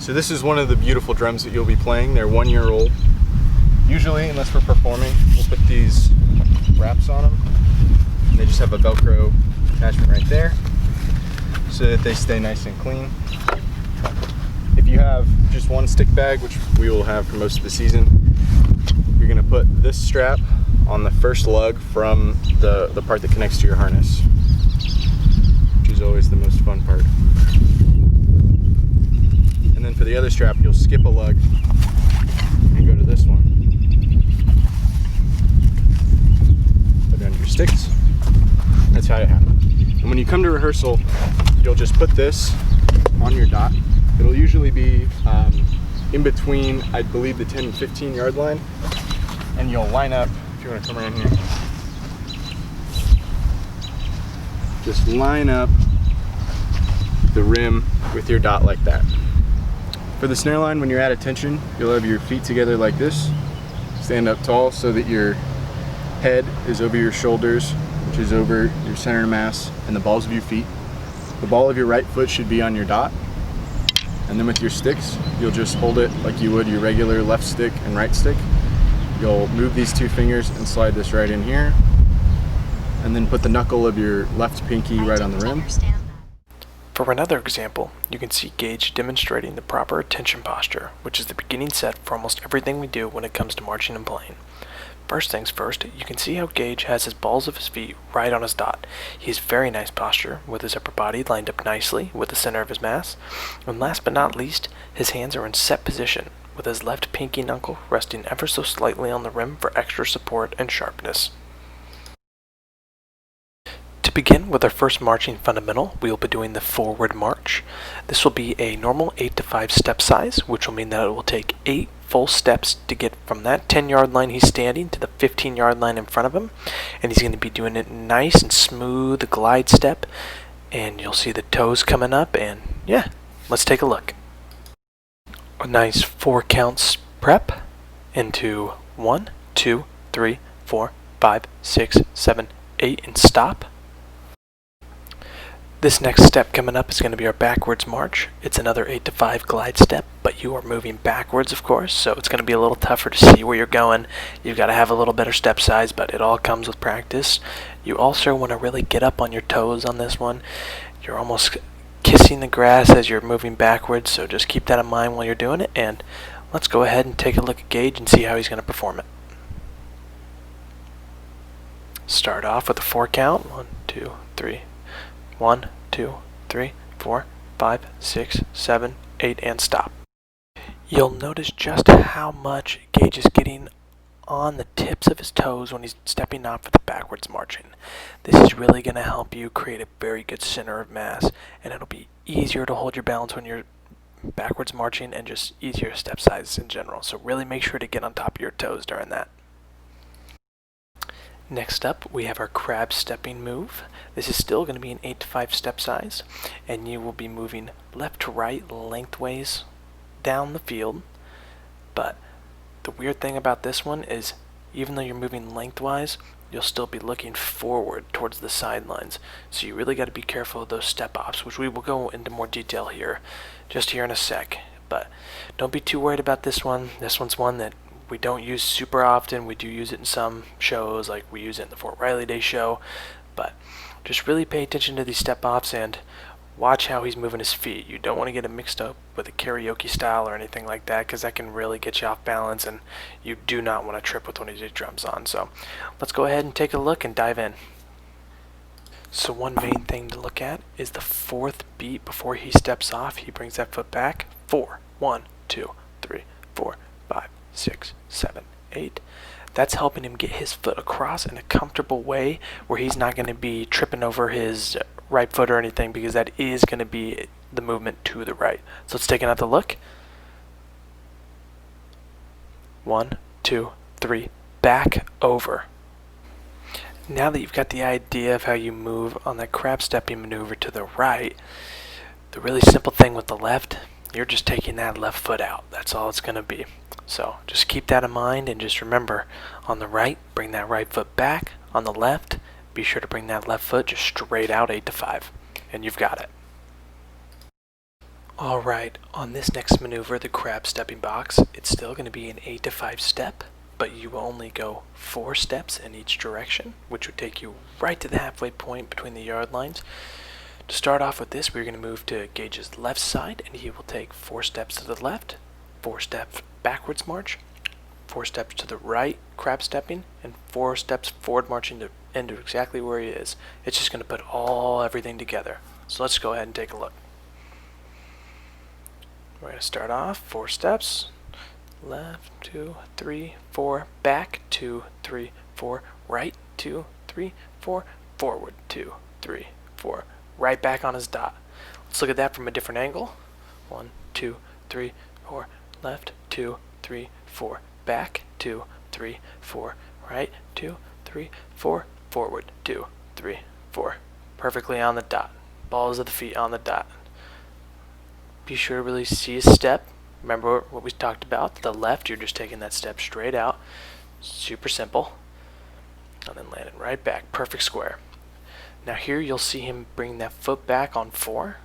So this is one of the beautiful drums that you'll be playing. They're 1 year old. Usually, unless we're performing, we'll put these wraps on them. They just have a Velcro attachment right there so that they stay nice and clean. If you have just one stick bag, which we will have for most of the season, you're gonna put this strap on the first lug from the part that connects to your harness, which is always the most fun part. And then for the other strap, you'll skip a lug and go to this one. Put it under your sticks. That's how it happens. And when you come to rehearsal, you'll just put this on your dot. It'll usually be in between, I believe, the 10 and 15 yard line. And you'll line up, if you want to come around here, just line up the rim with your dot like that. For the snare line, when you're at attention, you'll have your feet together like this. Stand up tall so that your head is over your shoulders, which is over your center of mass, and the balls of your feet. The ball of your right foot should be on your dot. And then with your sticks, you'll just hold it like you would your regular left stick and right stick. You'll move these two fingers and slide this right in here. And then put the knuckle of your left pinky right on the rim. For another example, you can see Gage demonstrating the proper attention posture, which is the beginning set for almost everything we do when it comes to marching and playing. First things first, you can see how Gage has his balls of his feet right on his dot. He has very nice posture, with his upper body lined up nicely with the center of his mass. And last but not least, his hands are in set position, with his left pinky knuckle resting ever so slightly on the rim for extra support and sharpness. To begin with our first marching fundamental, we will be doing the forward march. This will be a normal 8 to 5 step size, which will mean that it will take 8 full steps to get from that 10 yard line he's standing to the 15 yard line in front of him. And he's going to be doing it nice and smooth, a glide step. And you'll see the toes coming up, and yeah, let's take a look. A nice 4 counts prep into 1, 2, 3, 4, 5, 6, 7, 8, and stop. This next step coming up is going to be our backwards march. It's another 8 to 5 glide step, but you are moving backwards, of course, so it's going to be a little tougher to see where you're going. You've got to have a little better step size, but it all comes with practice. You also want to really get up on your toes on this one. You're almost kissing the grass as you're moving backwards, so just keep that in mind while you're doing it, and let's go ahead and take a look at Gage and see how he's going to perform it. Start off with a 4 count. 1, 2, 3. 1, 2, 3, 4, 5, 6, 7, 8, and stop. You'll notice just how much Gage is getting on the tips of his toes when he's stepping off for the backwards marching. This is really going to help you create a very good center of mass, and it'll be easier to hold your balance when you're backwards marching and just easier step sizes in general. So really make sure to get on top of your toes during that. Next up, we have our crab stepping move. This is still going to be an 8 to 5 step size, and you will be moving left to right lengthways down the field. But the weird thing about this one is, even though you're moving lengthwise, you'll still be looking forward towards the sidelines. So you really got to be careful of those step ops, which we will go into more detail here, just here in a sec. But don't be too worried about this one. This one's one that we don't use super often. We do use it in some shows, like we use it in the Fort Riley Day show, but just really pay attention to these step offs and watch how he's moving his feet. You don't want to get it mixed up with a karaoke style or anything like that, because that can really get you off balance, and you do not want to trip with one of these drums on. So let's go ahead and take a look and dive in. So one main thing to look at is the 4th beat before he steps off. He brings that foot back. 4, 1, 2, 3, 4, 5, 6, 7, 8. That's helping him get his foot across in a comfortable way where he's not going to be tripping over his right foot or anything, because that is going to be the movement to the right. So let's take another look. 1, 2, 3, back over. Now that you've got the idea of how you move on that crab stepping maneuver to the right, the really simple thing with the left, you're just taking that left foot out. That's all it's going to be. So just keep that in mind, and just remember, on the right, bring that right foot back. On the left, be sure to bring that left foot just straight out 8 to 5, and you've got it. Alright, on this next maneuver, the crab stepping box, it's still going to be an 8 to 5 step, but you only go 4 steps in each direction, which would take you right to the halfway point between the yard lines. To start off with this, we're going to move to Gage's left side, and he will take 4 steps to the left, 4 steps backwards march, 4 steps to the right, crab stepping, and 4 steps forward marching to into exactly where he is. It's just going to put everything together. So let's go ahead and take a look. We're going to start off 4 steps. Left, 2, 3, 4, back, 2, 3, 4, right, 2, 3, 4, forward, 2, 3, 4, right back on his dot. Let's look at that from a different angle. 1, 2, 3, 4, left, 2, 3, 4, back, 2, 3, 4, right, 2, 3, 4, forward, 2, 3, 4. Perfectly on the dot. Balls of the feet on the dot. Be sure to really see his step. Remember what we talked about? To the left, you're just taking that step straight out. Super simple. And then landing right back. Perfect square. Now here you'll see him bring that foot back on 4.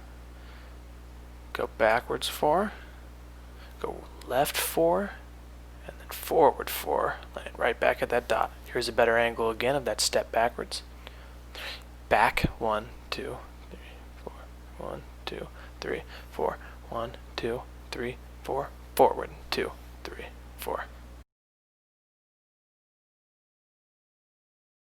Go backwards 4. Go left 4. And then forward 4. Land right back at that dot. Here's a better angle again of that step backwards. Back 1, 2, 3, 4. 1, 2, 3, 4. 1, 2, 3, 4. Forward 2, 3, 4.